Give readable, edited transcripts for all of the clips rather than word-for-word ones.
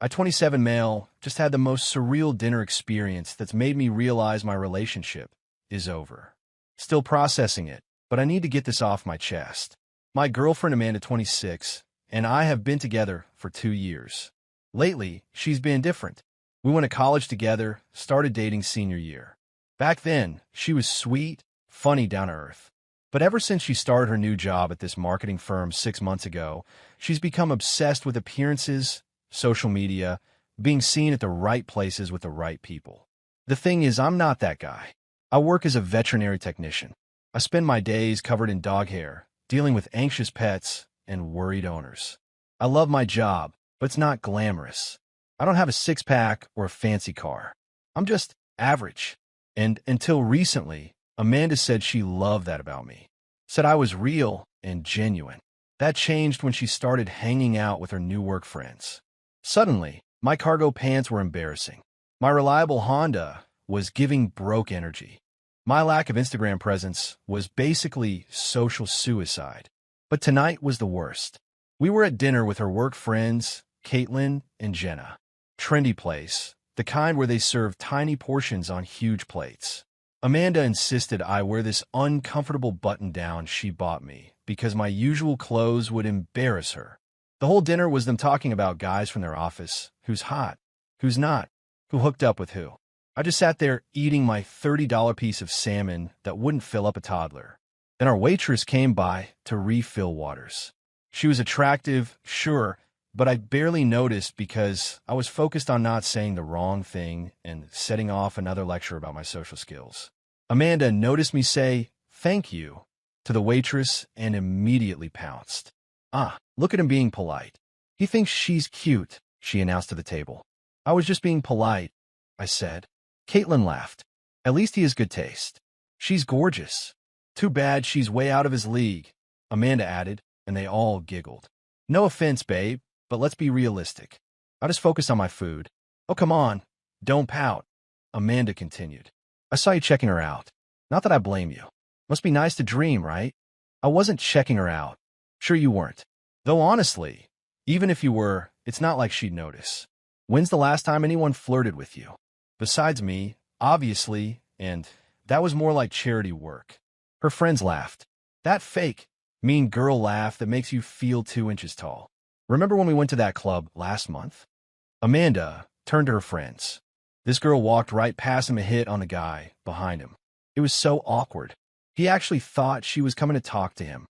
I, 27 male, just had the most surreal dinner experience that's made me realize my relationship is over. Still processing it, but I need to get this off my chest. My girlfriend Amanda, 26, and I have been together for 2 years. Lately, she's been different. We went to college together, started dating senior year. Back then, she was sweet, funny, down to earth. But ever since she started her new job at this marketing firm 6 months ago, she's become obsessed with appearances, social media, being seen at the right places with the right people. The thing is, I'm not that guy. I work as a veterinary technician. I spend my days covered in dog hair, dealing with anxious pets and worried owners. I love my job, but it's not glamorous. I don't have a six-pack or a fancy car. I'm just average. And until recently, Amanda said she loved that about me. Said I was real and genuine. That changed when she started hanging out with her new work friends. Suddenly, my cargo pants were embarrassing. My reliable Honda was giving broke energy. My lack of Instagram presence was basically social suicide. But tonight was the worst. We were at dinner with her work friends, Caitlin and Jenna. Trendy place, the kind where they serve tiny portions on huge plates. Amanda insisted I wear this uncomfortable button-down she bought me because my usual clothes would embarrass her. The whole dinner was them talking about guys from their office, who's hot, who's not, who hooked up with who. I just sat there eating my $30 piece of salmon that wouldn't fill up a toddler. Then our waitress came by to refill waters. She was attractive, sure, but I barely noticed because I was focused on not saying the wrong thing and setting off another lecture about my social skills. Amanda noticed me say, "Thank you," to the waitress and immediately pounced. "Ah, look at him being polite. He thinks she's cute," she announced to the table. "I was just being polite," I said. Caitlin laughed. "At least he has good taste. She's gorgeous. Too bad she's way out of his league," Amanda added, and they all giggled. "No offense, babe, but let's be realistic. I just focus on my food." "Oh, come on. Don't pout," Amanda continued. "I saw you checking her out. Not that I blame you. Must be nice to dream, right?" "I wasn't checking her out." "Sure you weren't. Though honestly, even if you were, it's not like she'd notice. When's the last time anyone flirted with you? Besides me, obviously, and that was more like charity work." Her friends laughed. That fake, mean girl laugh that makes you feel 2 inches tall. "Remember when we went to that club last month?" Amanda turned to her friends. This girl walked right past him and hit on the guy behind him. It was so awkward. He actually thought she was coming to talk to him.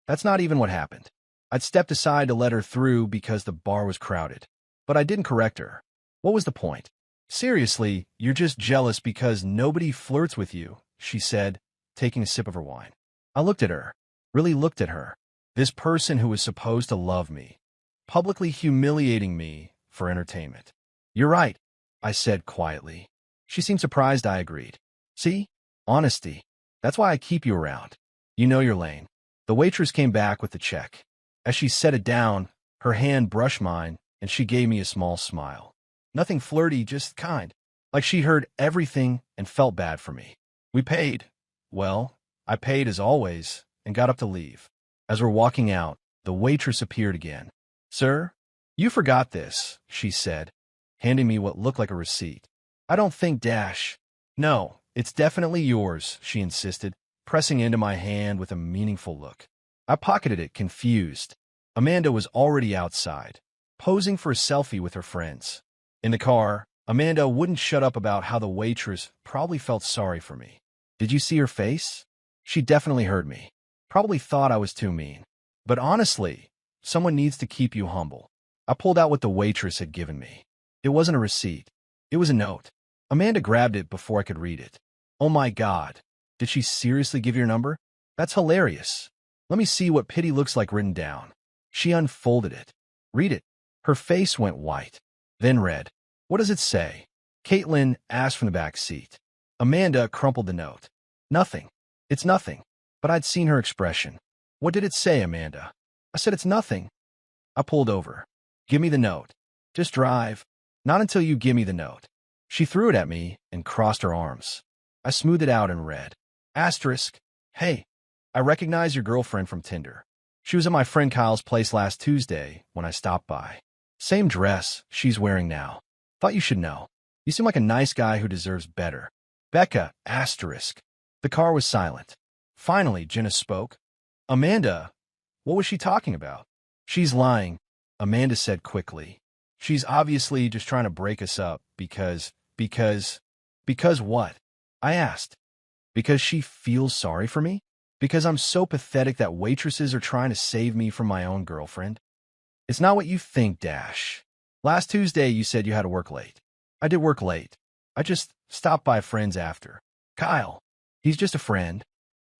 That's not even what happened. I'd stepped aside to let her through because the bar was crowded. But I didn't correct her. What was the point? "Seriously, you're just jealous because nobody flirts with you," she said, taking a sip of her wine. I looked at her, really looked at her. This person who was supposed to love me, publicly humiliating me for entertainment. "You're right," I said quietly. She seemed surprised I agreed. "See? Honesty. That's why I keep you around. You know your lane." The waitress came back with the check. As she set it down, her hand brushed mine, and she gave me a small smile. Nothing flirty, just kind. Like she heard everything and felt bad for me. We paid. Well, I paid as always and got up to leave. As we're walking out, the waitress appeared again. "Sir, you forgot this," she said, handing me what looked like a receipt. "I don't think dash." "No, it's definitely yours," she insisted, pressing into my hand with a meaningful look. I pocketed it, confused. Amanda was already outside, posing for a selfie with her friends. In the car, Amanda wouldn't shut up about how the waitress probably felt sorry for me. "Did you see her face? She definitely heard me. Probably thought I was too mean. But honestly, someone needs to keep you humble." I pulled out what the waitress had given me. It wasn't a receipt. It was a note. Amanda grabbed it before I could read it. "Oh my God. Did she seriously give your number? That's hilarious. Let me see what pity looks like written down." She unfolded it. "Read it." Her face went white, then red. "What does it say?" Caitlin asked from the back seat. Amanda crumpled the note. "Nothing. It's nothing." But I'd seen her expression. "What did it say, Amanda?" I said, "It's nothing." I pulled over. "Give me the note." "Just drive." "Not until you give me the note." She threw it at me and crossed her arms. I smoothed it out and read. Asterisk. "Hey, I recognize your girlfriend from Tinder. She was at my friend Kyle's place last Tuesday when I stopped by. Same dress she's wearing now. Thought you should know. You seem like a nice guy who deserves better. Becca, asterisk. The car was silent. Finally, Jenna spoke. Amanda, what was she talking about? She's lying, Amanda said quickly. She's obviously just trying to break us up because what? I asked. Because she feels sorry for me? Because I'm so pathetic that waitresses are trying to save me from my own girlfriend? It's not what you think, Dash. Last Tuesday you said you had to work late. I did work late. I just stopped by friends after. Kyle, he's just a friend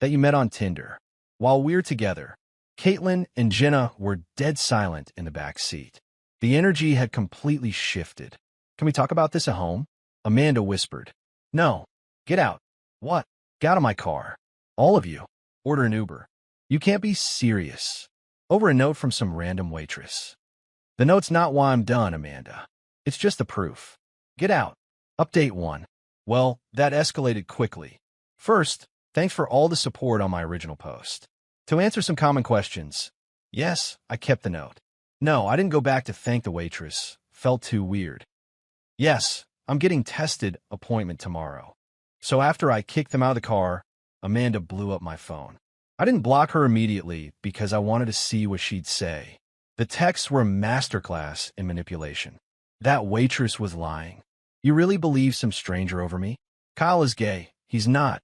that you met on Tinder. While we're together, Caitlin and Jenna were dead silent in the back seat. The energy had completely shifted. Can we talk about this at home? Amanda whispered. No. Get out. What? Get out of my car. All of you. Order an Uber. You can't be serious. Over a note from some random waitress. The note's not why I'm done, Amanda. It's just the proof. Get out. Update 1. Well, that escalated quickly. First, thanks for all the support on my original post. To answer some common questions, yes, I kept the note. No, I didn't go back to thank the waitress. Felt too weird. Yes, I'm getting tested appointment tomorrow. So after I kicked them out of the car, Amanda blew up my phone. I didn't block her immediately because I wanted to see what she'd say. The texts were a masterclass in manipulation. That waitress was lying. You really believe some stranger over me? Kyle is gay. He's not.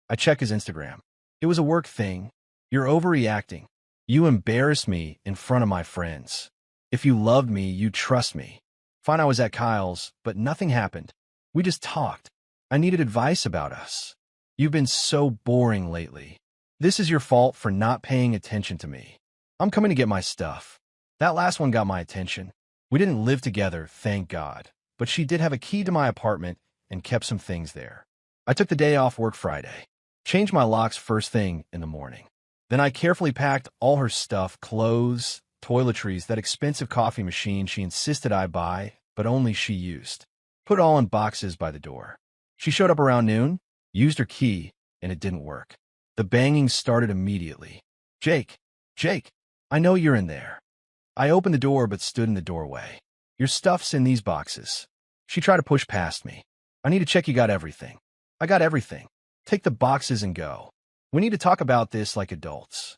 I check his Instagram. It was a work thing. You're overreacting. You embarrass me in front of my friends. If you loved me, you'd trust me. Fine, I was at Kyle's, but nothing happened. We just talked. I needed advice about us. You've been so boring lately. This is your fault for not paying attention to me. I'm coming to get my stuff. That last one got my attention. We didn't live together, thank God, but she did have a key to my apartment and kept some things there. I took the day off work Friday. Changed my locks first thing in the morning. Then I carefully packed all her stuff, clothes, toiletries, that expensive coffee machine she insisted I buy, but only she used. Put it all in boxes by the door. She showed up around noon, used her key, and it didn't work. The banging started immediately. Jake, I know you're in there. I opened the door but stood in the doorway. Your stuff's in these boxes. She tried to push past me. I need to check you got everything. I got everything. Take the boxes and go. We need to talk about this like adults.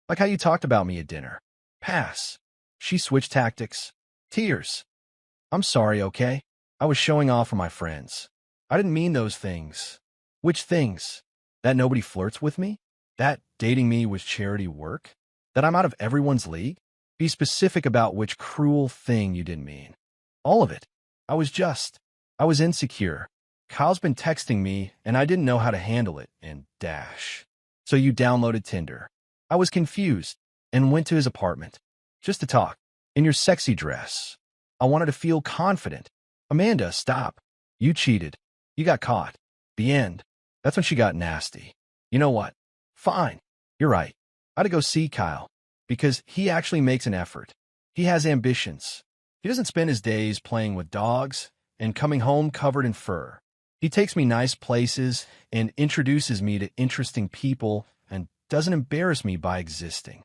Like how you talked about me at dinner. Pass. She switched tactics. Tears. I'm sorry, okay? I was showing off for my friends. I didn't mean those things. Which things? That nobody flirts with me? That dating me was charity work? That I'm out of everyone's league? Be specific about which cruel thing you didn't mean. All of it. I was insecure. Kyle's been texting me, and I didn't know how to handle it, and dash. So you downloaded Tinder. I was confused, and went to his apartment. Just to talk. In your sexy dress. I wanted to feel confident. Amanda, stop. You cheated. You got caught. The end. That's when she got nasty. You know what? Fine. You're right. I had to go see Kyle. Because he actually makes an effort. He has ambitions. He doesn't spend his days playing with dogs and coming home covered in fur. He takes me nice places and introduces me to interesting people and doesn't embarrass me by existing.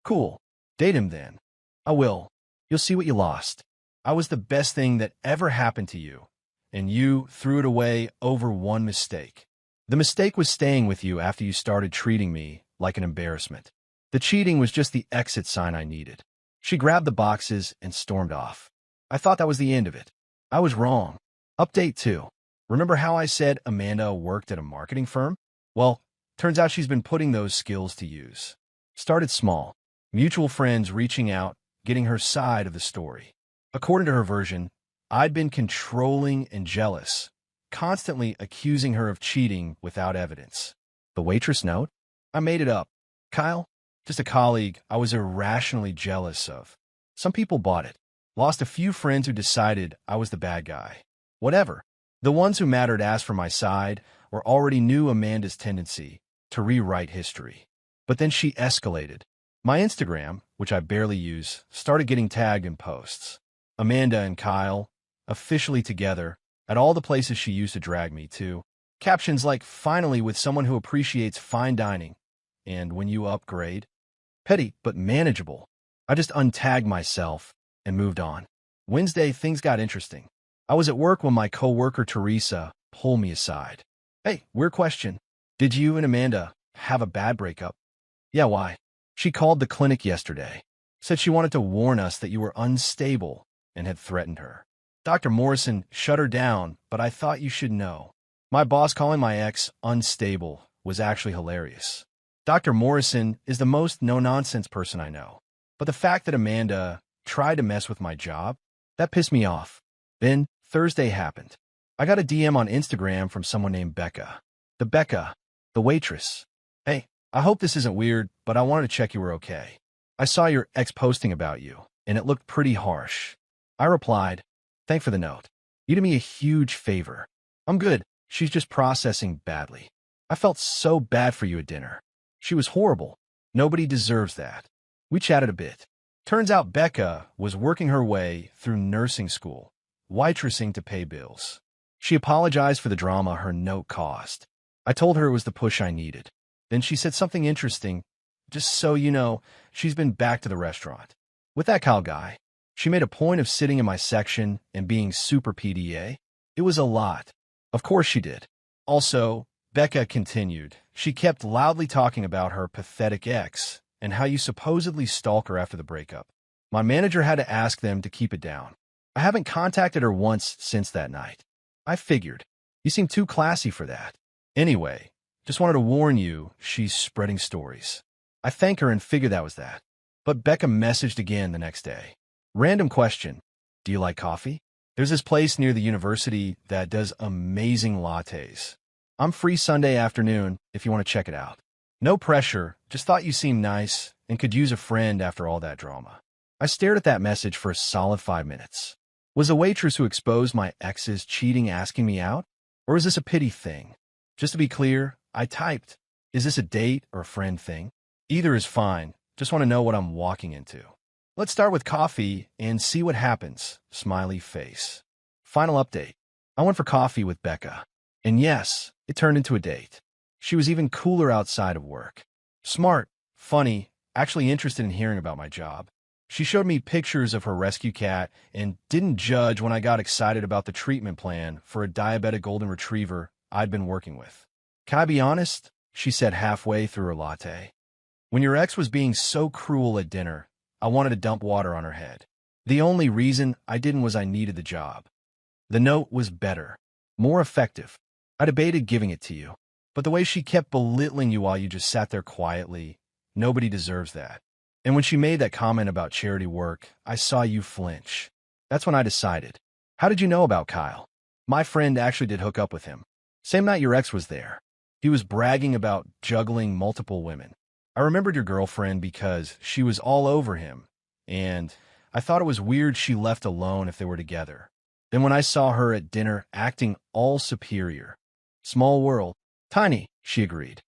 Cool. Date him then. I will. You'll see what you lost. I was the best thing that ever happened to you, and you threw it away over one mistake. The mistake was staying with you after you started treating me like an embarrassment. The cheating was just the exit sign I needed. She grabbed the boxes and stormed off. I thought that was the end of it. I was wrong. Update 2. Remember how I said Amanda worked at a marketing firm? Well, turns out she's been putting those skills to use. Started small. Mutual friends reaching out, getting her side of the story. According to her version, I'd been controlling and jealous, constantly accusing her of cheating without evidence. The waitress note? I made it up. Kyle? Just a colleague I was irrationally jealous of. Some people bought it. Lost a few friends who decided I was the bad guy. Whatever. The ones who mattered asked for my side or already knew Amanda's tendency to rewrite history. But then she escalated. My Instagram, which I barely use, started getting tagged in posts. Amanda and Kyle, officially together, at all the places she used to drag me to. Captions like, finally with someone who appreciates fine dining. And when you upgrade. Petty, but manageable. I just untagged myself and moved on. Wednesday, things got interesting. I was at work when my coworker Teresa pulled me aside. Hey, weird question. Did you and Amanda have a bad breakup? Yeah, why? She called the clinic yesterday. Said she wanted to warn us that you were unstable and had threatened her. Dr. Morrison shut her down, but I thought you should know. My boss calling my ex unstable was actually hilarious. Dr. Morrison is the most no-nonsense person I know. But the fact that Amanda tried to mess with my job, that pissed me off. Then Thursday happened. I got a DM on Instagram from someone named Becca. The waitress. Hey, I hope this isn't weird, but I wanted to check you were okay. I saw your ex posting about you, and it looked pretty harsh. I replied, thanks for the note. You did me a huge favor. I'm good. She's just processing badly. I felt so bad for you at dinner. She was horrible. Nobody deserves that. We chatted a bit. Turns out Becca was working her way through nursing school, waitressing to pay bills. She apologized for the drama her note caused. I told her it was the push I needed. Then she said something interesting. Just so you know, she's been back to the restaurant. With that Kyle guy, she made a point of sitting in my section and being super PDA. It was a lot. Of course she did. Also, Becca continued. She kept loudly talking about her pathetic ex and how you supposedly stalk her after the breakup. My manager had to ask them to keep it down. I haven't contacted her once since that night. I figured. You seem too classy for that. Anyway, just wanted to warn you, she's spreading stories. I thank her and figure that was that. But Becca messaged again the next day. Random question. Do you like coffee? There's this place near the university that does amazing lattes. I'm free Sunday afternoon if you want to check it out. No pressure, just thought you seemed nice and could use a friend after all that drama. I stared at that message for a solid 5 minutes. Was the waitress who exposed my ex's cheating asking me out? Or is this a pity thing? Just to be clear, I typed, is this a date or a friend thing? Either is fine, just want to know what I'm walking into. Let's start with coffee and see what happens, smiley face. Final update. I went for coffee with Becca. And yes, it turned into a date. She was even cooler outside of work. Smart, funny, actually interested in hearing about my job. She showed me pictures of her rescue cat and didn't judge when I got excited about the treatment plan for a diabetic golden retriever I'd been working with. Can I be honest? She said halfway through her latte. When your ex was being so cruel at dinner, I wanted to dump water on her head. The only reason I didn't was I needed the job. The note was better, more effective. I debated giving it to you, but the way she kept belittling you while you just sat there quietly, nobody deserves that. And when she made that comment about charity work, I saw you flinch. That's when I decided. How did you know about Kyle? My friend actually did hook up with him. Same night your ex was there. He was bragging about juggling multiple women. I remembered your girlfriend because she was all over him, and I thought it was weird she left alone if they were together. Then when I saw her at dinner acting all superior. Small world. Tiny, she agreed.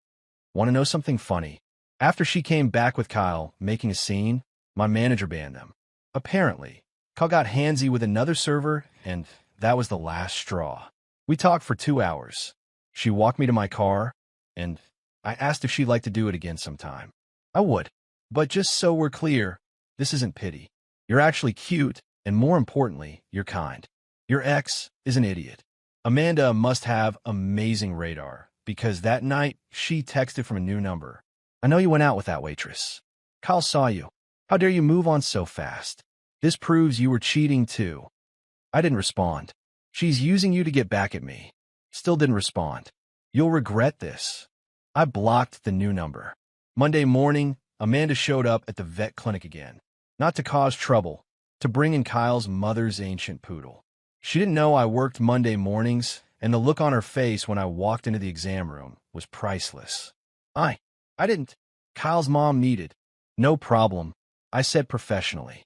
Want to know something funny? After she came back with Kyle making a scene, my manager banned them. Apparently, Kyle got handsy with another server, and that was the last straw. We talked for 2 hours. She walked me to my car, and I asked if she'd like to do it again sometime. I would. But just so we're clear, this isn't pity. You're actually cute, and more importantly, you're kind. Your ex is an idiot. Amanda must have amazing radar, because that night, she texted from a new number. I know you went out with that waitress. Kyle saw you. How dare you move on so fast? This proves you were cheating too. I didn't respond. She's using you to get back at me. Still didn't respond. You'll regret this. I blocked the new number. Monday morning, Amanda showed up at the vet clinic again. Not to cause trouble, to bring in Kyle's mother's ancient poodle. She didn't know I worked Monday mornings, and the look on her face when I walked into the exam room was priceless. I didn't. Kyle's mom needed. No problem, I said professionally.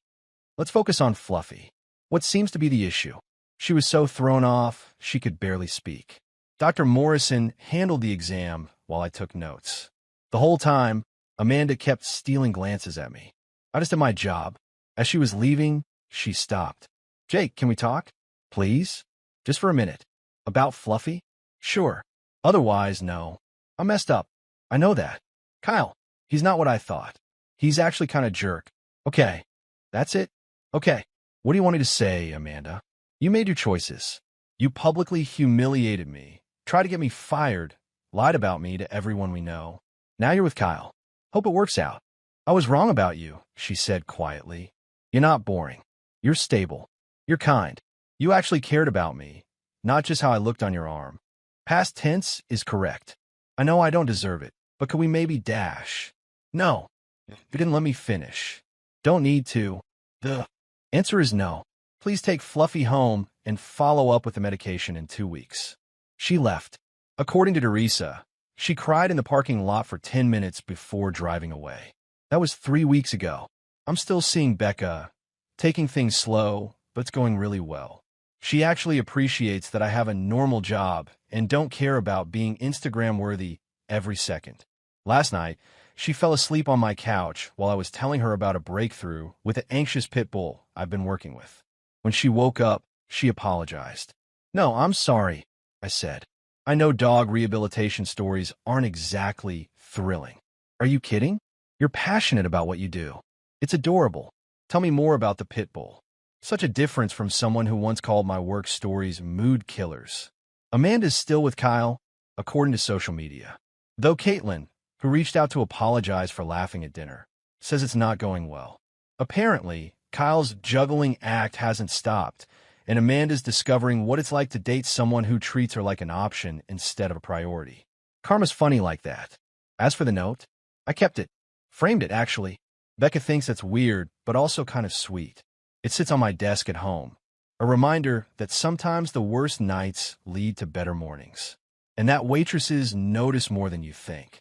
Let's focus on Fluffy. What seems to be the issue? She was so thrown off, she could barely speak. Dr. Morrison handled the exam while I took notes. The whole time, Amanda kept stealing glances at me. I just did my job. As she was leaving, she stopped. Jake, can we talk? Please? Just for a minute. About Fluffy? Sure. Otherwise, no. I messed up. I know that. Kyle, he's not what I thought. He's actually kind of jerk. Okay. That's it? Okay. What do you want me to say, Amanda? You made your choices. You publicly humiliated me, tried to get me fired, lied about me to everyone we know. Now you're with Kyle. Hope it works out. I was wrong about you, she said quietly. You're not boring. You're stable. You're kind. You actually cared about me, not just how I looked on your arm. Past tense is correct. I know I don't deserve it, but could we maybe dash? No. You didn't let me finish. Don't need to. The answer is no. Please take Fluffy home and follow up with the medication in 2 weeks. She left. According to Teresa, she cried in the parking lot for 10 minutes before driving away. That was 3 weeks ago. I'm still seeing Becca, taking things slow, but it's going really well. She actually appreciates that I have a normal job and don't care about being Instagram-worthy every second. Last night, she fell asleep on my couch while I was telling her about a breakthrough with an anxious pit bull I've been working with. When she woke up, she apologized. No, I'm sorry, I said. I know dog rehabilitation stories aren't exactly thrilling. Are you kidding? You're passionate about what you do. It's adorable. Tell me more about the pit bull. Such a difference from someone who once called my work stories mood killers. Amanda's still with Kyle, according to social media. Though Caitlin, who reached out to apologize for laughing at dinner, says it's not going well. Apparently, Kyle's juggling act hasn't stopped, and Amanda's discovering what it's like to date someone who treats her like an option instead of a priority. Karma's funny like that. As for the note, I kept it. Framed it, actually. Becca thinks it's weird, but also kind of sweet. It sits on my desk at home. A reminder that sometimes the worst nights lead to better mornings. And that waitresses notice more than you think.